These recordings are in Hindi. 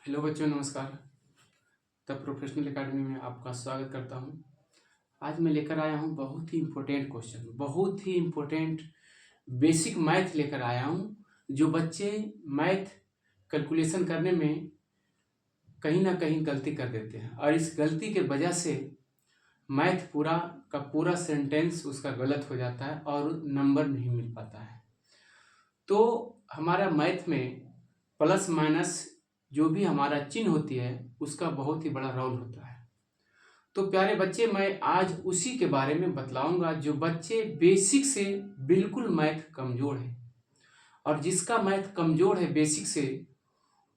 हेलो बच्चों, नमस्कार। द प्रोफेशनल एकेडमी में आपका स्वागत करता हूं। आज मैं लेकर आया हूं बहुत ही इम्पोर्टेंट क्वेश्चन, बहुत ही इम्पोर्टेंट बेसिक मैथ लेकर आया हूं। जो बच्चे मैथ कैलकुलेशन करने में कहीं ना कहीं गलती कर देते हैं और इस गलती के वजह से मैथ पूरा का पूरा सेंटेंस उसका गलत हो जाता है और नंबर नहीं मिल पाता है। तो हमारा मैथ में प्लस माइनस जो भी हमारा चिन्ह होती है उसका बहुत ही बड़ा रोल होता है। तो प्यारे बच्चे, मैं आज उसी के बारे में बतलाऊंगा जो बच्चे बेसिक से बिल्कुल मैथ कमज़ोर है और जिसका मैथ कमज़ोर है बेसिक से,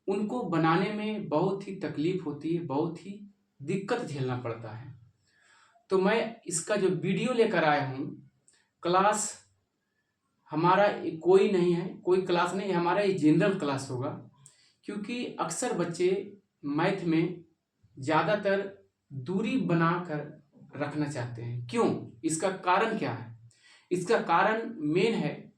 उनको बनाने में बहुत ही तकलीफ होती है, बहुत ही दिक्कत झेलना पड़ता है। तो मैं इसका जो वीडियो लेकर आया हूँ, क्लास हमारा कोई नहीं है, कोई क्लास नहीं, हमारा ये जनरल क्लास होगा। क्योंकि अक्सर बच्चे मैथ में ज़्यादातर दूरी बनाकर रखना चाहते हैं। क्यों? इसका कारण क्या है? इसका कारण मेन है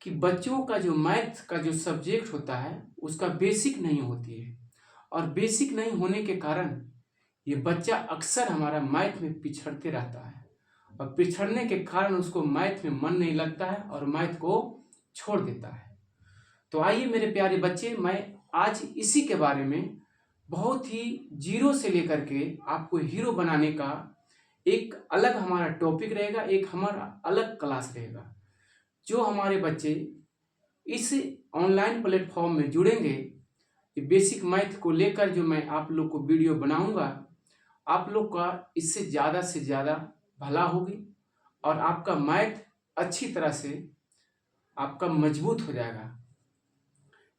कि बच्चों का जो मैथ का जो सब्जेक्ट होता है उसका बेसिक नहीं होती है और बेसिक नहीं होने के कारण ये बच्चा अक्सर हमारा मैथ में पिछड़ते रहता है और पिछड़ने के कारण उसको मैथ में मन नहीं लगता है और मैथ को छोड़ देता है। तो आइए मेरे प्यारे बच्चे, मैं आज इसी के बारे में बहुत ही जीरो से लेकर के आपको हीरो बनाने का एक अलग हमारा टॉपिक रहेगा, एक हमारा अलग क्लास रहेगा। जो हमारे बच्चे इस ऑनलाइन प्लेटफॉर्म में जुड़ेंगे, बेसिक मैथ को लेकर जो मैं आप लोग को वीडियो बनाऊंगा, आप लोग का इससे ज़्यादा भला होगी और आपका मैथ अच्छी तरह से आपका मजबूत हो जाएगा।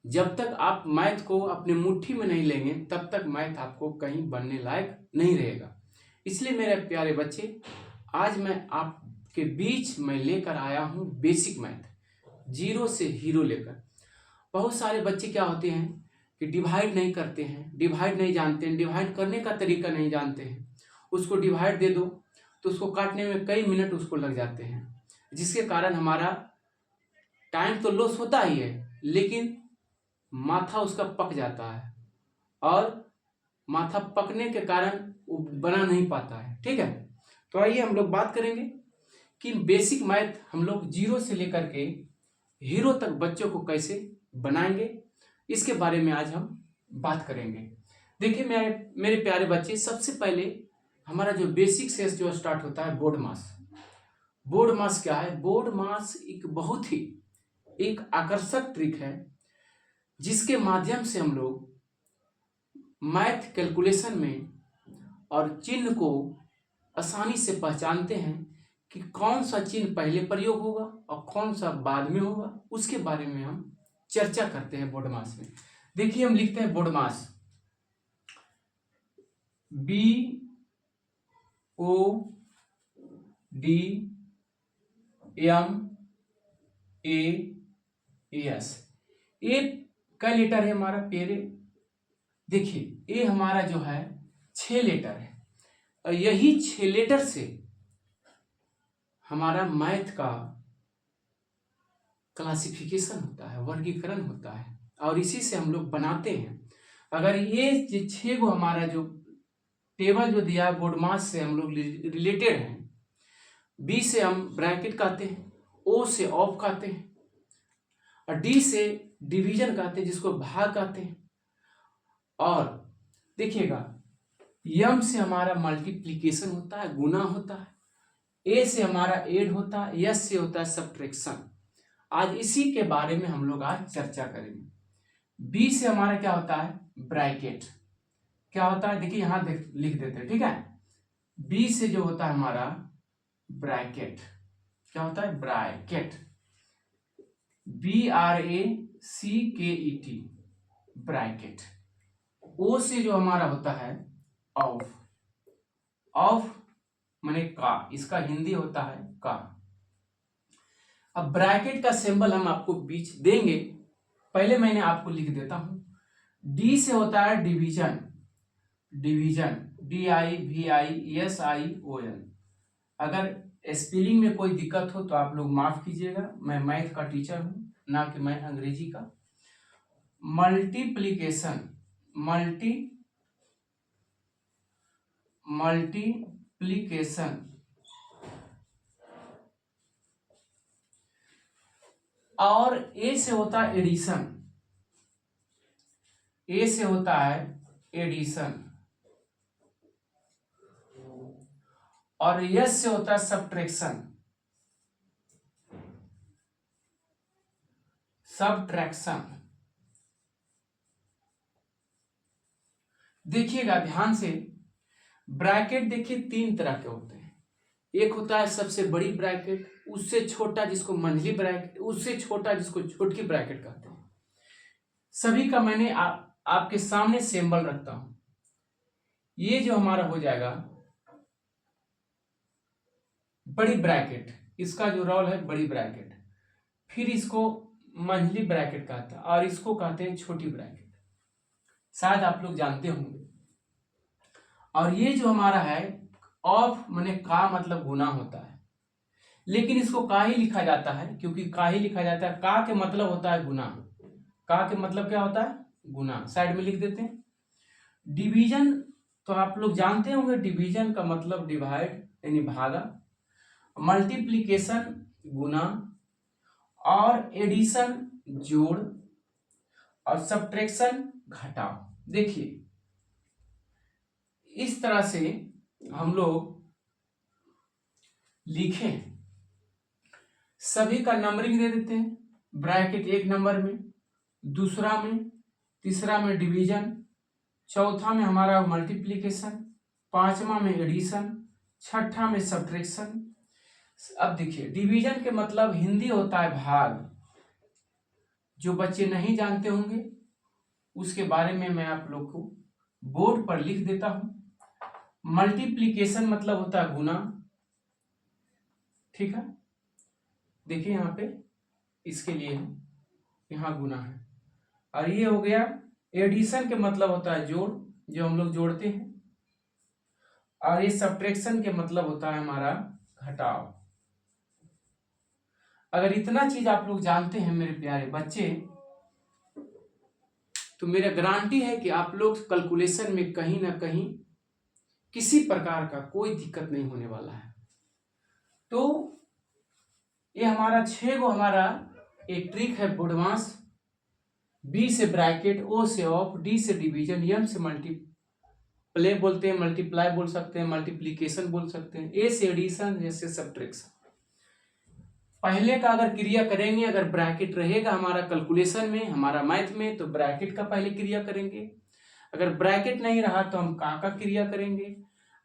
जब तक आप मैथ को अपने मुट्ठी में नहीं लेंगे तब तक मैथ आपको कहीं बनने लायक नहीं रहेगा। इसलिए मेरे प्यारे बच्चे, आज मैं आपके बीच में लेकर आया हूँ बेसिक मैथ, जीरो से हीरो लेकर। बहुत सारे बच्चे क्या होते हैं कि डिवाइड नहीं करते हैं, डिवाइड नहीं जानते हैं, डिवाइड करने का तरीका नहीं जानते हैं। उसको डिवाइड दे दो तो उसको काटने में कई मिनट उसको लग जाते हैं, जिसके कारण हमारा टाइम तो लॉस होता ही है, लेकिन माथा उसका पक जाता है और माथा पकने के कारण वो बना नहीं पाता है। ठीक है, तो आइए हम लोग बात करेंगे कि बेसिक मैथ हम लोग जीरो से लेकर के हीरो तक बच्चों को कैसे बनाएंगे, इसके बारे में आज हम बात करेंगे। देखिए मेरे प्यारे बच्चे, सबसे पहले हमारा जो बेसिक से जो स्टार्ट होता है बोर्ड मास। बोर्ड मास क्या है? बोर्ड मास एक बहुत ही एक आकर्षक ट्रिक है जिसके माध्यम से हम लोग मैथ कैलकुलेशन में और चिन्ह को आसानी से पहचानते हैं कि कौन सा चिन्ह पहले प्रयोग होगा और कौन सा बाद में होगा। उसके बारे में हम चर्चा करते हैं बोर्ड मास में। देखिए, हम लिखते हैं बोर्ड मास BODMAS। ए का लेटर है हमारा पेरे। देखिए, ए हमारा जो है 6 लेटर है और यही 6 लेटर से हमारा मैथ का क्लासिफिकेशन होता है, वर्गीकरण होता है और इसी से हम लोग बनाते हैं। अगर ये 6 को हमारा जो टेबल जो दिया है बोर्ड मास से हम लोग रिलेटेड हैं, बी से हम ब्रैकेट कहते हैं, ओ से ऑफ कहते हैं और डी से डिवीजन कहते हैं जिसको भाग कहते हैं। और देखिएगा, यम से हमारा मल्टीप्लिकेशन होता है, गुना होता है। ए से हमारा ऐड होता है, यस से होता है सब्ट्रैक्शन। आज इसी के बारे में हम लोग आज चर्चा करेंगे। बी से हमारा क्या होता है? ब्रैकेट। क्या होता है? देखिए यहां लिख देते हैं, ठीक है। बी से जो होता है हमारा ब्रैकेट, क्या होता है? ब्रैकेट। BRACKET, bracket. ओ से जो हमारा होता है ऑफ। ऑफ माने का, इसका हिंदी होता है का। अब ब्रैकेट का सिंबल हम आपको बीच देंगे, पहले मैंने आपको लिख देता हूं। डी से होता है डिवीजन। Division DIVISION। अगर स्पेलिंग में कोई दिक्कत हो तो आप लोग माफ कीजिएगा, मैं मैथ का टीचर हूं, ना कि मैं अंग्रेजी का। मल्टीप्लिकेशन, मल्टीप्लीकेशन और ए से होता है एडिशन, ए से होता है एडिशन और एस से होता है सब्ट्रैक्शन, देखिएगा ध्यान से, ब्रैकेट देखिए तीन तरह के होते हैं। एक होता है सबसे बड़ी ब्रैकेट, उससे छोटा जिसको मंझली ब्रैकेट, उससे छोटा जिसको छोटकी ब्रैकेट कहते हैं। सभी का मैंने आपके सामने सिंबल रखता हूं। ये जो हमारा हो जाएगा बड़ी ब्रैकेट, इसका जो रोल है बड़ी ब्रैकेट, फिर इसको मंझली ब्रैकेट कहता है और इसको कहते हैं छोटी ब्रैकेट, शायद आप लोग जानते होंगे। और ये जो हमारा है ऑफ माने का मतलब गुना होता है, लेकिन इसको का ही लिखा जाता है, क्योंकि का ही लिखा जाता है। का के मतलब होता है गुना, का के मतलब क्या होता है गुना, साइड में लिख देते हैं। डिवीजन तो आप लोग जानते होंगे, डिवीजन का मतलब डिवाइड यानी भागा, मल्टीप्लीकेशन गुना और एडिशन जोड़ और सब्ट्रैक्शन घटाव। देखिए इस तरह से हम लोग लिखें, सभी का नंबरिंग दे देते हैं। ब्रैकेट एक नंबर में, दूसरा में, तीसरा में डिवीजन, चौथा में हमारा मल्टीप्लीकेशन, पांचवा में एडिशन, छठा में सब्ट्रैक्शन। अब देखिए डिवीजन के मतलब हिंदी होता है भाग, जो बच्चे नहीं जानते होंगे उसके बारे में मैं आप लोग को बोर्ड पर लिख देता हूं। मल्टीप्लीकेशन मतलब होता है गुना, ठीक है, देखिए यहाँ पे इसके लिए यहाँ गुना है। और ये हो गया एडिशन के मतलब होता है जोड़, जो हम लोग जोड़ते हैं। और ये सब्ट्रैक्शन के मतलब होता है हमारा घटाव। अगर इतना चीज आप लोग जानते हैं मेरे प्यारे बच्चे, तो मेरा गारंटी है कि आप लोग कैलकुलेशन में कहीं ना कहीं किसी प्रकार का कोई दिक्कत नहीं होने वाला है। तो ये हमारा 6 गो हमारा एक ट्रिक है एडवांस। बी से ब्रैकेट, ओ से ऑफ, डी से डिवीजन, एम से मल्टीप्ले बोलते हैं, मल्टीप्लाई बोल सकते हैं, मल्टीप्लीकेशन बोल सकते हैं, ए से एडिशन, जैसे सब्ट्रैक्शन। पहले का अगर क्रिया करेंगे, अगर ब्रैकेट रहेगा हमारा कैलकुलेशन में, हमारा मैथ में, तो ब्रैकेट का पहले क्रिया करेंगे। अगर ब्रैकेट नहीं रहा तो हम का क्रिया करेंगे।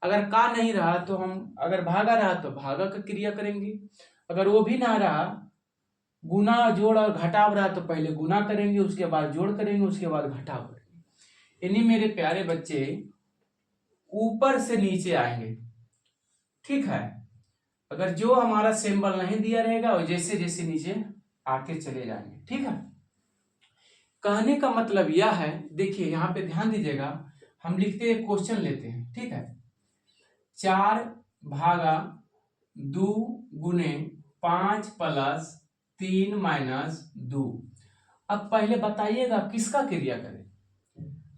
अगर का नहीं रहा तो हम, अगर भागा रहा तो भागा का क्रिया करेंगे। अगर वो भी ना रहा, गुना जोड़ और घटाव रहा, तो पहले गुना करेंगे, उसके बाद जोड़ करेंगे, उसके बाद घटाव करेंगे। यानी मेरे प्यारे बच्चे ऊपर से नीचे आएंगे, ठीक है। अगर जो हमारा सिंबल नहीं दिया रहेगा वो जैसे जैसे नीचे आके चले जाएंगे, ठीक है। कहने का मतलब यह है, देखिए यहाँ पे ध्यान दीजिएगा, हम लिखते हैं क्वेश्चन लेते हैं, ठीक है। 4 भागा 2 गुने 5 प्लस 3 माइनस 2। अब पहले बताइएगा किसका क्रिया करें।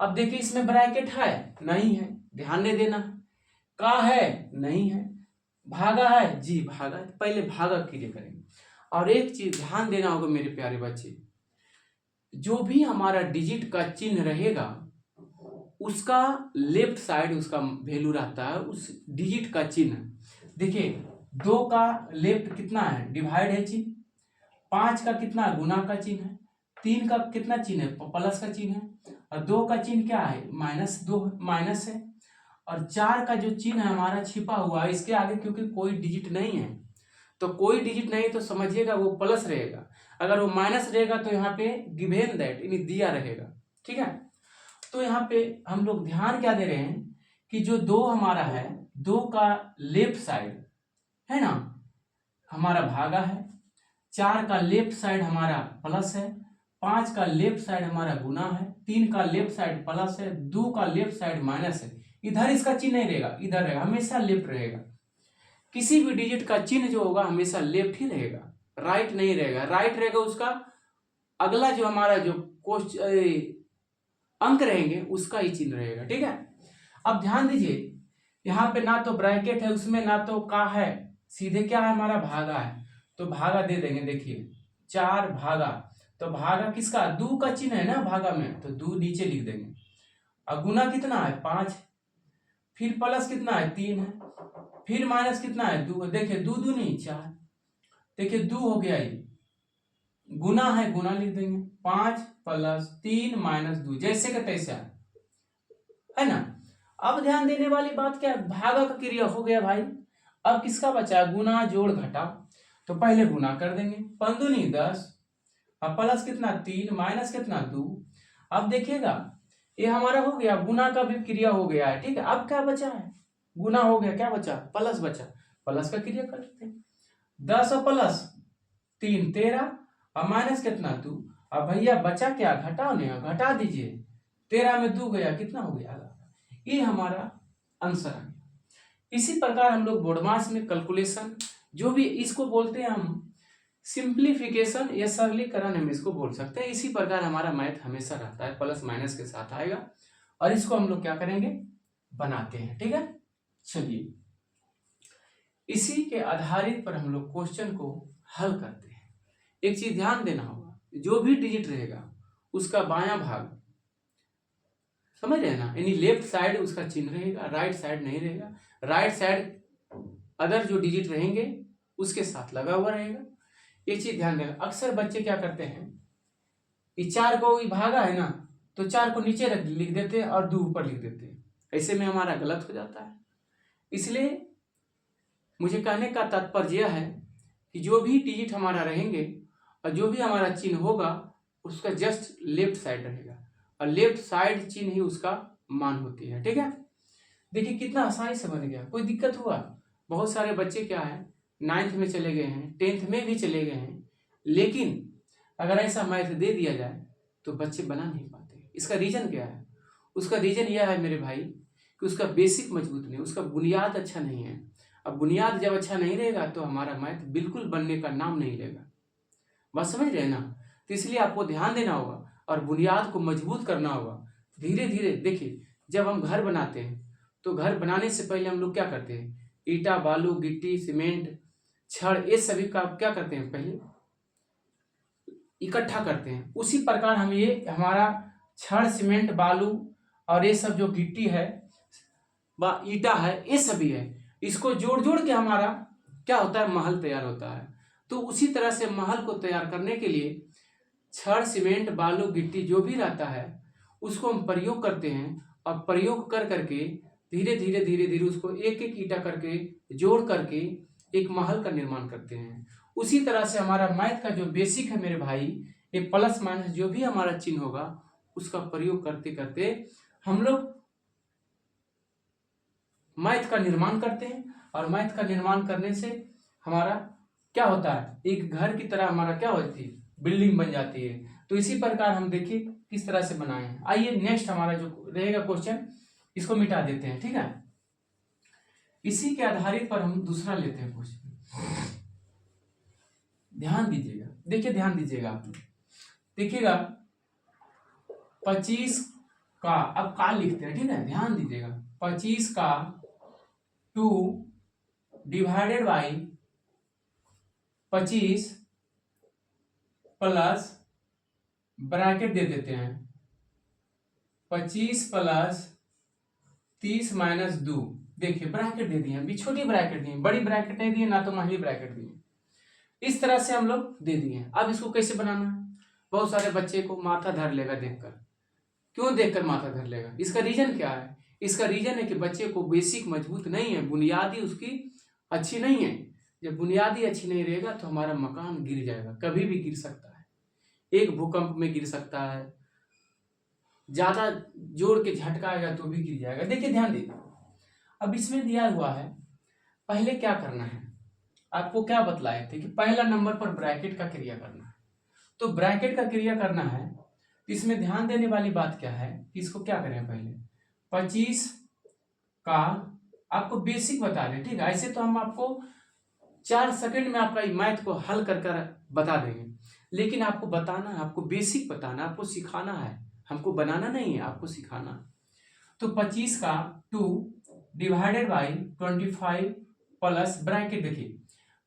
अब देखिए इसमें ब्रैकेट है नहीं है, ध्यान नहीं देना, का है नहीं है, भागा है जी भागा है, पहले भागा क्रिया करेंगे। और एक चीज ध्यान देना होगा मेरे प्यारे बच्चे, जो भी हमारा डिजिट का चिन्ह रहेगा उसका लेफ्ट साइड उसका वैल्यू रहता है, उस डिजिट का चिन्ह। देखिए 2 का लेफ्ट कितना है, डिवाइड है चिन्ह, 5 का कितना है, गुना का चिन्ह है, 3 का कितना चिन्ह है, प्लस का चिन्ह है, और 2 का चिन्ह क्या है, -2 माइनस है, और 4 का जो चिन्ह है हमारा छिपा हुआ है इसके आगे, क्योंकि कोई डिजिट नहीं है, तो कोई डिजिट नहीं तो समझिएगा वो प्लस रहेगा। अगर वो माइनस रहेगा तो यहाँ पे गिवन दैट यानी दिया रहेगा, ठीक है। तो यहाँ पे हम लोग ध्यान क्या दे रहे हैं कि जो 2 हमारा है, 2 का लेफ्ट साइड है ना हमारा भागा है, 4 का लेफ्ट साइड हमारा प्लस है, 5 का लेफ्ट साइड हमारा गुना है, 3 का लेफ्ट साइड प्लस है, 2 का लेफ्ट साइड माइनस है। इधर इसका चिन्ह नहीं रहेगा, इधर रहेगा, हमेशा लेफ्ट रहेगा। किसी भी डिजिट का चिन्ह जो होगा हमेशा लेफ्ट ही रहेगा, राइट नहीं रहेगा। राइट रहेगा उसका अगला जो हमारा जो अंक रहेंगे उसका ही चिन्ह रहेगा, ठीक है। अब ध्यान दीजिए, यहाँ पे ना तो ब्रैकेट है उसमें, ना तो का है, सीधे क्या है हमारा भागा है, तो भागा दे देंगे। देखिए 4 भागा, तो भागा किसका, 2 का चिन्ह है ना भागा में, तो 2 नीचे लिख देंगे। अब गुना कितना है 5, फिर प्लस कितना है 3 है, फिर माइनस कितना है 2। देखिए 2 दूनी 4, देखिए 2 हो गया, ये गुना है, गुना लिख देंगे। 5 + 3 - 2 जैसे का तैसा है ना। अब ध्यान देने वाली बात क्या है, भागा का क्रिया हो गया भाई। अब किसका बचा, गुना जोड़ घटा, तो पहले गुना कर देंगे, 5 दूनी 10, अब प्लस कितना 3 माइनस कितना 2। अब देखिएगा ये हमारा हो गया, गुना का भी क्रिया हो गया है, ठीक है। अब क्या बचा है, गुना हो गया, क्या बचा, प्लस बचा, प्लस का क्रिया कर लेते हैं। 10 और प्लस 3 13, अब माइनस कितना 2। अब भैया बचा क्या, घटाओ नहीं, घटा दीजिए, 13 में 2 गया, कितना हो गया, ये हमारा आंसर आ गया। इसी प्रकार हम लोग बोर्डमास में कैलकुलेशन, जो भी इसको बोलते हैं हम सिंप्लीफिकेशन या सरलीकरण, हम इसको बोल सकते हैं। इसी प्रकार हमारा मैथ हमेशा रहता है, प्लस माइनस के साथ आएगा, और इसको हम लोग क्या करेंगे, बनाते हैं, ठीक है। चलिए इसी के आधारित पर हम लोग क्वेश्चन को हल करते हैं। एक चीज ध्यान देना होगा, जो भी डिजिट रहेगा उसका बायां भाग, समझ रहे हैं ना, यानी लेफ्ट साइड उसका चिन्ह रहेगा, राइट साइड नहीं रहेगा। राइट साइड अदर जो डिजिट रहेंगे उसके साथ लगा हुआ रहेगा। एक चीज ध्यान देना, अक्सर बच्चे क्या करते हैं, ये 4 को भागा है ना, तो 4 को नीचे लिख देते हैं और 2 ऊपर लिख देते हैं, ऐसे में हमारा गलत हो जाता है। इसलिए मुझे कहने का तात्पर्य यह है कि जो भी डिजिट हमारा रहेंगे और जो भी हमारा चिन्ह होगा उसका जस्ट लेफ्ट साइड रहेगा, और लेफ्ट साइड चिन्ह ही उसका मान होती है, ठीक है। देखिए कितना आसानी से बन गया, कोई दिक्कत हुआ। बहुत सारे बच्चे क्या है 9th में चले गए हैं, 10th में भी चले गए हैं, लेकिन अगर ऐसा मैथ दे दिया जाए तो बच्चे बना नहीं पाते। इसका रीजन क्या है, उसका रीजन यह है मेरे भाई कि उसका बेसिक मजबूत नहीं, उसका बुनियाद अच्छा नहीं है। अब बुनियाद जब अच्छा नहीं रहेगा तो हमारा मैथ बिल्कुल बनने का नाम नहीं लेगा, बात समझ रहे हैं ना। तो इसलिए आपको ध्यान देना होगा और बुनियाद को मजबूत करना होगा। धीरे धीरे देखिए, जब हम घर बनाते हैं तो घर बनाने से पहले हम लोग क्या करते हैं, ईटा बालू गिट्टी सीमेंट छड़ ये सभी का क्या करते हैं, पहले इकट्ठा करते हैं। उसी प्रकार हम ये हमारा छड़ सीमेंट बालू और ये सब जो गिट्टी है ईटा है ये सभी है, इसको जोड़ जोड़ के हमारा क्या होता है, महल तैयार होता है। तो उसी तरह से महल को तैयार करने के लिए छड़ सीमेंट बालू गिट्टी जो भी रहता है उसको हम प्रयोग करते हैं, और प्रयोग कर करके धीरे धीरे धीरे धीरे उसको एक एक ईटा करके जोड़ करके एक महल का निर्माण करते हैं। उसी तरह से हमारा मैथ का जो बेसिक है मेरे भाई, ये प्लस माइनस जो भी हमारा चिन्ह होगा उसका प्रयोग करते करते हम लोग मैथ का निर्माण करते हैं, और मैथ का निर्माण करने से हमारा क्या होता है, एक घर की तरह हमारा क्या होती है, बिल्डिंग बन जाती है। तो इसी प्रकार हम देखिए किस तरह से बनाए हैं। आइए नेक्स्ट हमारा जो रहेगा क्वेश्चन, इसको मिटा देते हैं, ठीक है। इसी के आधारित पर हम दूसरा लेते हैं क्वेश्चन। ध्यान दीजिएगा, देखिए ध्यान दीजिएगा आप देखिएगा 25 का, अब का लिखते हैं, ठीक है, ध्यान दीजिएगा। 25 का 2 डिवाइडेड बाई 25 प्लस ब्रैकेट दे देते हैं 25 + 30 - 2। देखिए ब्रैकेट दे दिए, अभी छोटी ब्रैकेट दी, बड़ी ब्रैकेट नहीं दी ना, तो महली ब्रैकेट दी, इस तरह से हम लोग दे दिए। अब इसको कैसे बनाना है, बहुत सारे बच्चे को माथा धर लेगा देखकर। क्यों देखकर माथा धर लेगा, इसका रीजन क्या है, इसका रीजन है कि बच्चे को बेसिक मजबूत नहीं है, बुनियादी उसकी अच्छी नहीं है। जब बुनियादी अच्छी नहीं रहेगा तो हमारा मकान गिर जाएगा, कभी भी गिर सकता है, एक भूकंप में गिर सकता है, ज्यादा जोर के झटका आएगा तो भी गिर जाएगा। देखिए ध्यान दीजिए, अब इसमें दिया हुआ है, पहले क्या करना है, आपको क्या बतलाए थे कि पहला नंबर पर ब्रैकेट का क्रिया करना है। तो ब्रैकेट का क्रिया करना है, इसमें ध्यान देने वाली बात क्या है कि इसको क्या करें, पहले 25 का आपको बेसिक बता रहे, ठीक है। ऐसे तो हम आपको 4 सेकंड में आपका मैथ को हल कर कर बता देंगे, लेकिन आपको बताना है, आपको बेसिक बताना, आपको सिखाना है हमको बनाना नहीं है, आपको सिखाना। तो 25 का 2 डिवाइडेड बाई 25 प्लस ब्रैकेट, देखिए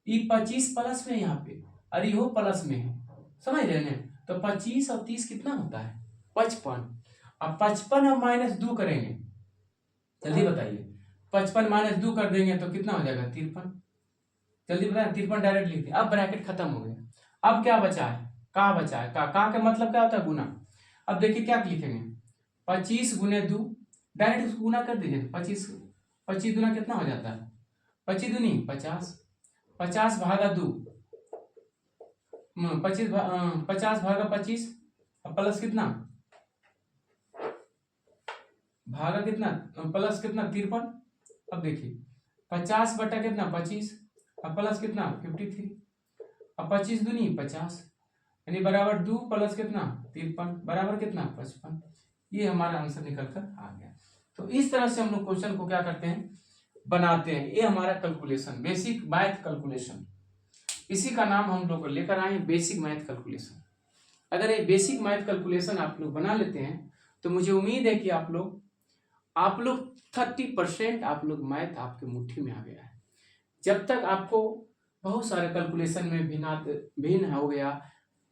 ये 25 प्लस में यहाँ पे और ये प्लस में है, समझ रहे हैं। तो 25 और 30 कितना होता है 55। अब 55 हम -2 करेंगे, जल्दी बताइए। 55 -2 कर देंगे तो कितना हो जाएगा 53। जल्दी बताए, 53 डायरेक्ट लिखते हैं। अब ब्रैकेट खत्म हो गया। अब क्या बचा है, का बचा है। का का मतलब क्या होता है गुना। अब देखिए क्या लिखेंगे 25 गुने 2, डायरेक्ट उसको गुना कर दीजिए। 25 25 गुना कितना हो जाता है 25 दूनी 50, 50 भागा 2, 50 भागा 25 प्लस कितना भागा कितना प्लस कितना 53। अब देखिए 50 बटा कितना 25 अब प्लस कितना 53। अब 25 दूनी 50 यानी बराबर 2 प्लस कितना 53 बराबर कितना 55। ये हमारा आंसर निकल कर आ गया। तो इस तरह से हम लोग क्वेश्चन को क्या करते हैं बनाते हैं। ये हमारा कैलकुलेशन, बेसिक मैथ कैलकुलेशन, इसी का नाम हम लोग लेकर आए बेसिक मैथ कैलकुलेशन। अगर ये बेसिक मैथ कैलकुलेशन आप लोग बना लेते हैं तो मुझे उम्मीद है कि आप लोग 30% आप लोग मैथ आपके मुट्ठी में आ गया है। जब तक आपको बहुत सारे कैलकुलेशन में भिन्न हो गया,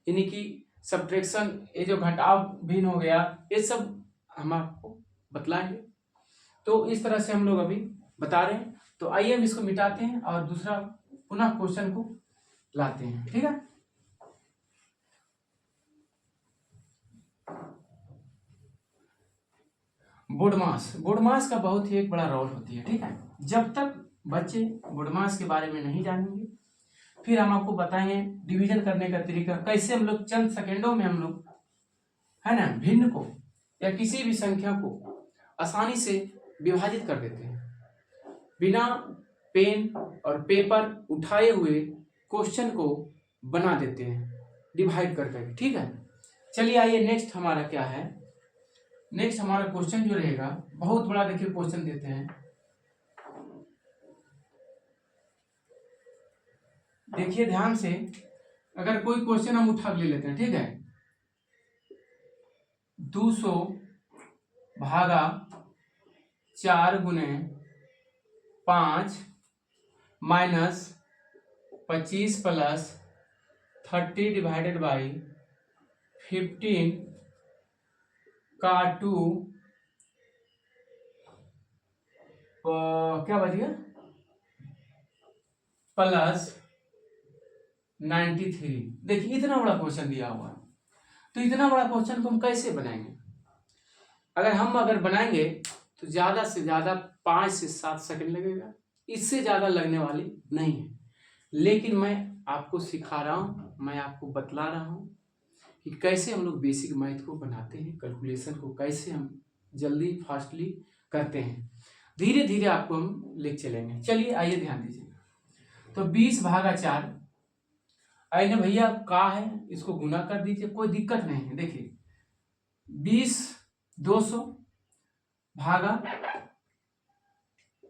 यानी कि सब्ट्रैक्शन, ये जो घटाव भिन्न हो गया, ये सब हम आपको बतलाएंगे। तो इस तरह से हम लोग अभी बता रहे हैं। तो आइए हम इसको मिटाते हैं और दूसरा पुनः क्वेश्चन को लाते हैं, ठीक है। बोर्ड मास का बहुत ही एक बड़ा रोल होती है, ठीक है। जब तक बच्चे बोर्ड मास के बारे में नहीं जानेंगे, फिर हम आपको बताएंगे डिवीजन करने का तरीका, कैसे हम लोग चंद सेकेंडों में हम लोग है ना भिन्न को या किसी भी संख्या को आसानी से विभाजित कर देते हैं बिना पेन और पेपर उठाए हुए क्वेश्चन को बना देते हैं डिवाइड कर करके, ठीक है। चलिए आइए नेक्स्ट हमारा क्या है। नेक्स्ट हमारा क्वेश्चन जो रहेगा बहुत बड़ा, देखिए क्वेश्चन देते हैं, देखिए ध्यान से। अगर कोई क्वेश्चन हम उठा ले लेते हैं, ठीक है। 200 भागा 4 गुने 5 माइनस 25 प्लस 30 डिवाइडेड बाई 15 का 2 क्या बचेगा प्लस 93। देखिए इतना बड़ा क्वेश्चन दिया हुआ है, तो इतना बड़ा क्वेश्चन को हम कैसे बनाएंगे। अगर बनाएंगे तो ज्यादा से ज्यादा 5 से 7 सेकंड लगेगा, इससे ज्यादा लगने वाली नहीं है। लेकिन मैं आपको सिखा रहा हूँ, मैं आपको बतला रहा हूँ कि कैसे हम लोग बेसिक मैथ को बनाते हैं, कैलकुलेशन को कैसे हम जल्दी फास्टली करते हैं। धीरे धीरे आपको हम ले चलेंगे। चलिए आइए ध्यान दीजिए। तो 20 भागा 4 आइए भैया का है, इसको गुना कर दीजिए, कोई दिक्कत नहीं है। देखिए 20 200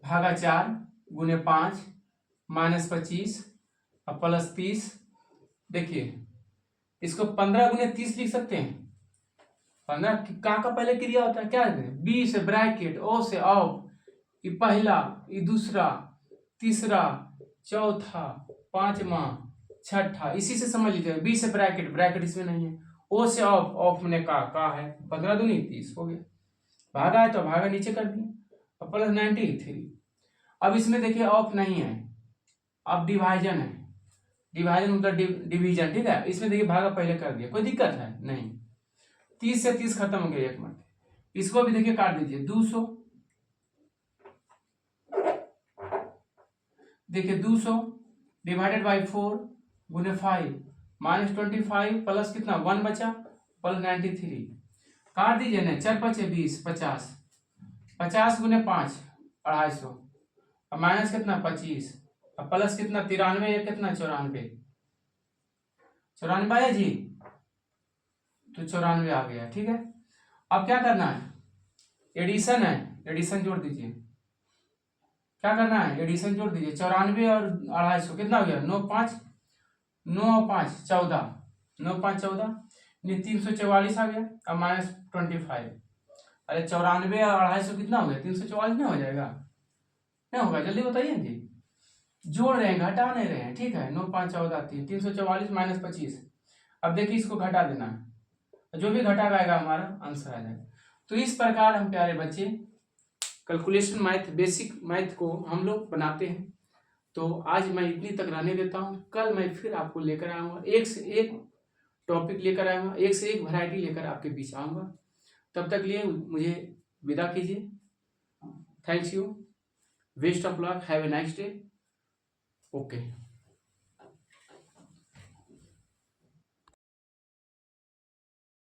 भागा 4 गुने 5 माइनस 25 और प्लस 30। देखिए इसको 15 गुने 30 लिख सकते हैं। 15 का पहले क्रिया होता है क्या है, बी से ब्रैकेट, ओ से ऑफ, ये पहला, ये दूसरा, तीसरा, चौथा, पांचवा, छठा, इसी से समझ लीजिए। बी से ब्रैकेट, ब्रैकेट इसमें नहीं है। ओ से ऑफ, ऑफ में का है, 15 दूनी 30 हो गया। भागा है तो भागा नीचे कर दिए और प्लस 93। अब इसमें देखिए ऑफ नहीं है, अब डिवाइजन है। डिवाइजन मतलब डिवीजन, ठीक है। इसमें देखिए भागा पहले कर दिया, कोई दिक्कत है नहीं। 30 से 30 खत्म हो गया एक मिनट। इसको भी देखिए काट दीजिए। 200 देखिए 200 डिवाइडेड बाई 4 गुने 5 माइनस 25 प्लस कितना 1 बचा प्लस 93। काट दीजिए ना, 4 5 20 50, 50 गुने 5 250 और माइनस कितना 25 और प्लस कितना 93 या कितना 94 है जी, तो 94 आ गया, ठीक है। अब क्या करना है, एडिशन है, एडिशन जोड़ दीजिए। क्या करना है, एडिशन जोड़ दीजिए। 94 और 250 कितना हो गया 9 5 9 और 5 14, 9 5 14। नहीं 344 आ गया, अब -25। अरे 94 और 250 कितना हो गया, 344 नहीं हो जाएगा, नहीं होगा, जल्दी बताइए जी। जोड़ रहे हैं, घटा नहीं रहे हैं, ठीक है। 9 5 14 3, 344 -25। अब देखिए इसको घटा देना है, जो भी घटा आएगा हमारा आंसर आ जाएगा। तो इस प्रकार हम प्यारे बच्चे कैलकुलेशन मैथ, बेसिक मैथ को हम लोग बनाते हैं। तो आज मैं इतनी तक रहने देता हूँ, कल मैं फिर आपको लेकर आऊँगा, एक से एक टॉपिक लेकर आऊँगा, एक से एक वैरायटी लेकर आपके बीच आऊँगा। तब तक लिए मुझे विदा कीजिए। Thanks you, best of luck, have a nice day, okay.